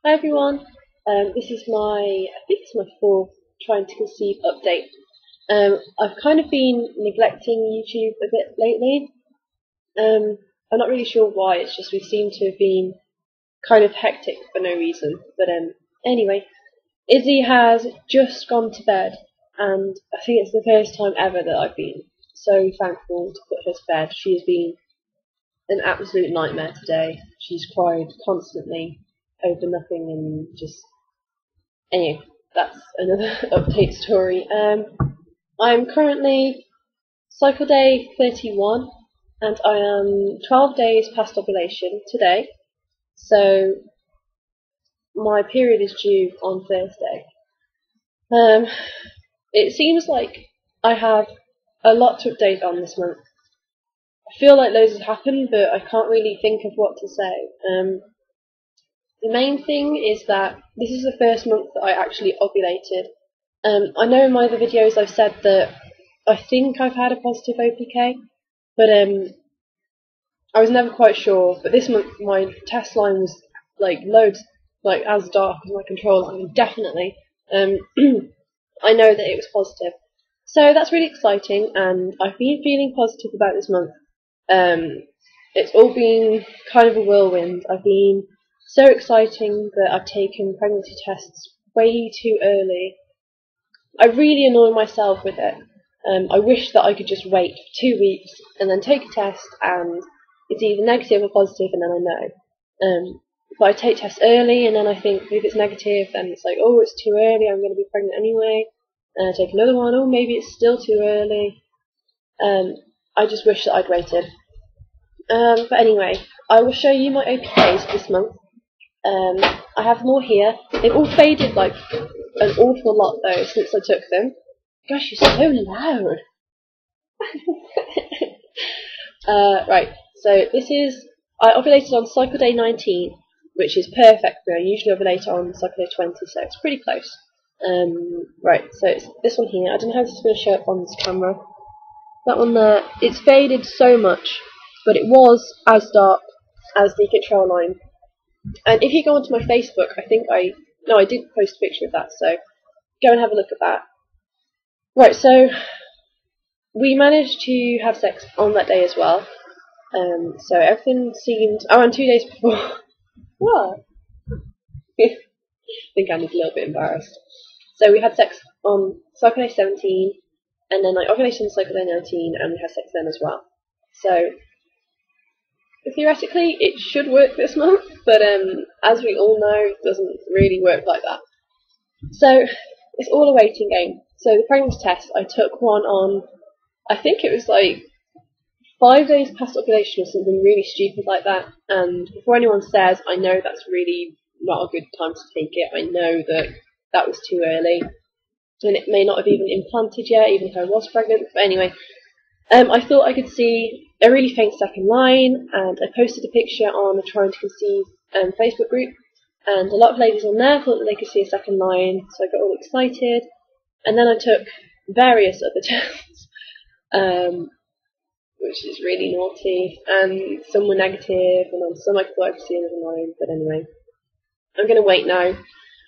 Hi everyone. This is I think it's my fourth trying to conceive update. I've kind of been neglecting YouTube a bit lately. I'm not really sure why. It's just we seem to have been kind of hectic for no reason. But anyway, Izzy has just gone to bed, and I think it's the first time ever that I've been so thankful to put her to bed. She has been an absolute nightmare today. She's cried constantly over nothing and just anyway, that's another update story. I'm currently cycle day 31 and I am 12 days past ovulation today, so my period is due on Thursday. It seems like I have a lot to update on this month. I feel like loads has happened, but I can't really think of what to say. The main thing is that this is the first month that I actually ovulated. I know in my other videos I've said that I think I've had a positive OPK, but I was never quite sure. But this month my test line was like loads, like as dark as my control line, definitely. I know that it was positive. So that's really exciting, and I've been feeling positive about this month. It's all been kind of a whirlwind. I've been so exciting that I've taken pregnancy tests way too early. I really annoy myself with it. I wish that I could just wait for 2 weeks and then take a test and it's either negative or positive and then I know. But I take tests early and then I think if it's negative then it's like, oh, it's too early, I'm going to be pregnant anyway. And I take another one, oh, maybe it's still too early. I just wish that I'd waited. But anyway, I will show you my OPKs this month. I have more here. They've all faded like an awful lot though since I took them. Gosh, you're so loud. Right, so this is, I ovulated on cycle day 19, which is perfect for me. I usually ovulate on cycle day 20, so it's pretty close. Right, so it's this one here. I don't know how this is going to show up on this camera. That one there, it's faded so much, but it was as dark as the control line. And if you go onto my Facebook, I did post a picture of that, so go and have a look at that. Right, so we managed to have sex on that day as well. So everything seemed, and 2 days before. What? I think I'm just a little bit embarrassed. So we had sex on cycle day 17, and then I ovulated on cycle day 19, and we had sex then as well. So theoretically, it should work this month, but as we all know, it doesn't really work like that. So it's all a waiting game. So the pregnancy test, I took one on, I think it was like 5 days past ovulation or something really stupid like that. And before anyone says, I know that's really not a good time to take it. I know that that was too early, and it may not have even implanted yet, even if I was pregnant. But anyway, I thought I could see a really faint second line, and I posted a picture on the Trying to Conceive Facebook group, and a lot of ladies on there thought that they could see a second line, so I got all excited. And then I took various other tests, which is really naughty, and some were negative, and on some I thought I could see another line, but anyway. I'm going to wait now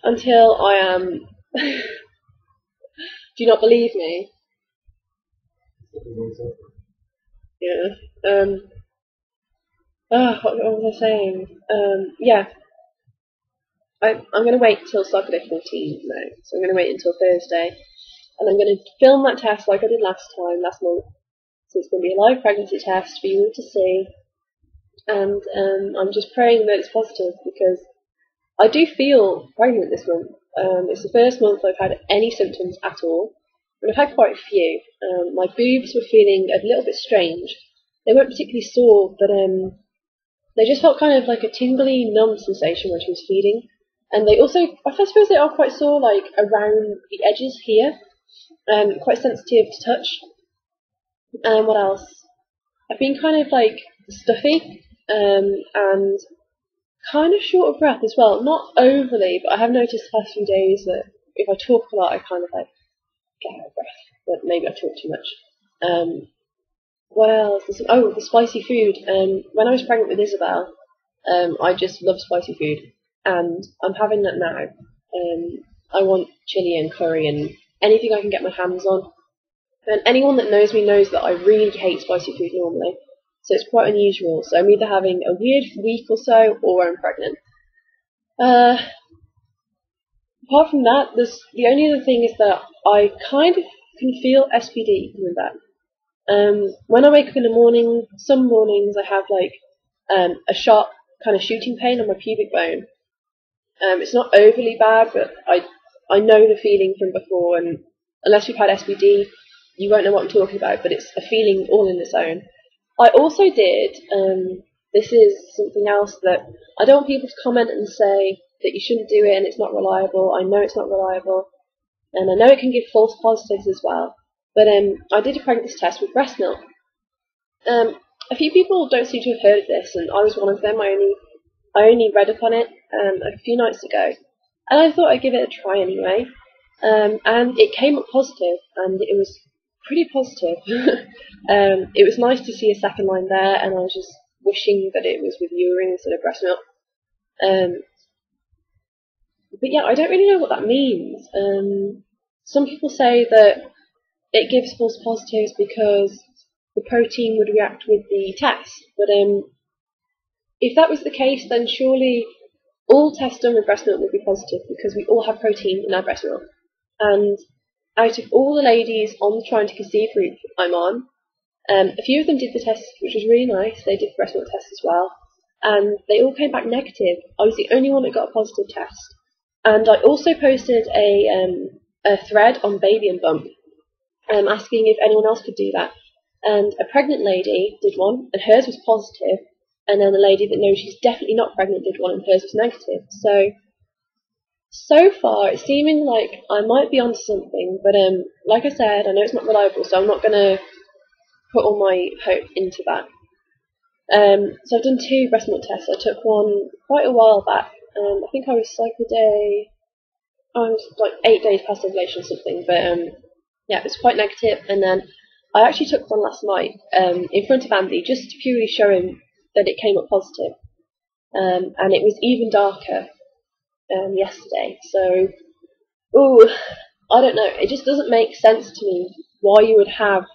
until I am... Do you not believe me? Yeah. What was I saying? Yeah. I'm going to wait till cycle day 14 now. So I'm going to wait until Thursday. And I'm going to film that test like I did last month. So it's going to be a live pregnancy test for you all to see. And I'm just praying that it's positive because I do feel pregnant this month. It's the first month I've had any symptoms at all. And I've had quite a few. My boobs were feeling a little bit strange. They weren't particularly sore, but they just felt kind of like a tingly, numb sensation when she was feeding. And they also, I suppose they are quite sore, like around the edges here. Quite sensitive to touch. And what else? I've been kind of like stuffy, and kind of short of breath as well. Not overly, but I have noticed the past few days that if I talk a lot, I kind of like get out of breath. But maybe I talk too much. What else? Oh, the spicy food. When I was pregnant with Isabel, I just love spicy food. and I'm having that now. I want chili and curry and anything I can get my hands on. And anyone that knows me knows that I really hate spicy food normally, so it's quite unusual. So I'm either having a weird week or so, or I'm pregnant. Apart from that, the only other thing is that I kind of can feel SPD coming back. When I wake up in the morning, some mornings I have like a sharp kind of shooting pain on my pubic bone. It's not overly bad, but I know the feeling from before, and unless you've had SPD, you won't know what I'm talking about, but it's a feeling all in its own. I also did, this is something else that I don't want people to comment and say that you shouldn't do it and it's not reliable. I know it's not reliable, and I know it can give false positives as well, but I did a pregnancy test with breast milk. A few people don't seem to have heard of this, and I was one of them. I only read up on it a few nights ago, and I thought I'd give it a try anyway. And it came up positive, and it was pretty positive. It was nice to see a second line there, and I was just wishing that it was with urine instead of breast milk. But yeah, I don't really know what that means. Some people say that it gives false positives because the protein would react with the test, but if that was the case, then surely all tests done with breast milk would be positive because we all have protein in our breast milk. And out of all the ladies on the Trying to Conceive group I'm on, a few of them did the test, which was really nice. They did the breast milk test as well, and they all came back negative. I was the only one that got a positive test. And I also posted a thread on Baby and Bump asking if anyone else could do that. And a pregnant lady did one, and hers was positive. And then a lady that knows she's definitely not pregnant did one, and hers was negative. So far, it's seeming like I might be onto something, but like I said, I know it's not reliable, so I'm not going to put all my hope into that. So I've done 2 breast milk tests. I took one quite a while back. I think I was I was like 8 days past ovulation or something, but yeah, it was quite negative. And then I actually took one last night in front of Andy, just to purely show him that it came up positive, and it was even darker yesterday. So, I don't know. It just doesn't make sense to me why you would have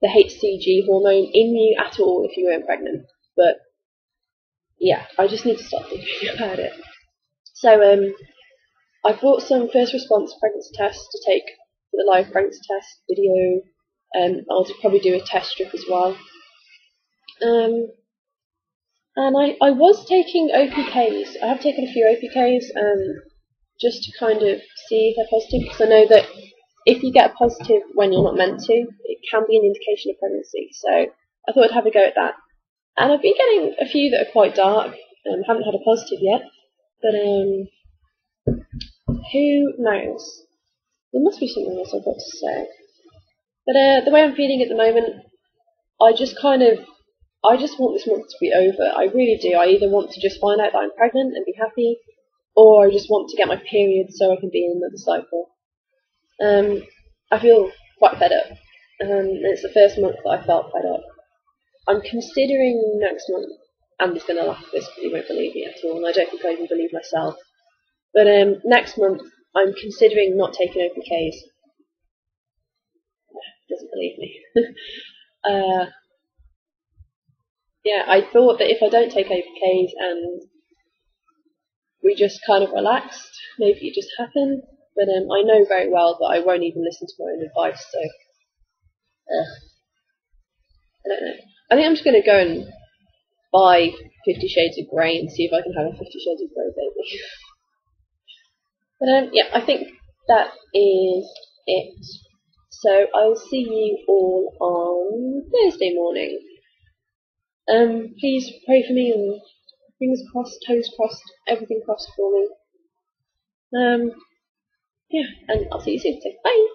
the HCG hormone in you at all if you weren't pregnant. But yeah, I just need to stop thinking about it. So I bought some first response pregnancy tests to take for the live pregnancy test video. I'll probably do a test strip as well. And I was taking OPKs. I have taken a few OPKs just to kind of see if they're positive, because I know that if you get a positive when you're not meant to, it can be an indication of pregnancy. So I thought I'd have a go at that. And I've been getting a few that are quite dark. Haven't had a positive yet, but who knows? There must be something else I've got to say. But the way I'm feeling at the moment, I just want this month to be over. I really do. I either want to just find out that I'm pregnant and be happy, or I just want to get my period so I can be in another cycle. I feel quite fed up. It's the first month that I felt fed up. I'm considering next month, Andy's going to laugh at this because he won't believe me at all, and I don't think I even believe myself. But next month, I'm considering not taking OPKs. Doesn't believe me. Yeah, I thought that if I don't take OPKs and we just kind of relaxed, maybe it just happened. But I know very well that I won't even listen to my own advice, so I don't know. I think I'm just going to go and buy 50 Shades of Grey and see if I can have a 50 Shades of Grey baby. But yeah, I think that is it. So I'll see you all on Thursday morning. Please pray for me, and fingers crossed, toes crossed, everything crossed for me. Yeah, and I'll see you soon. So bye.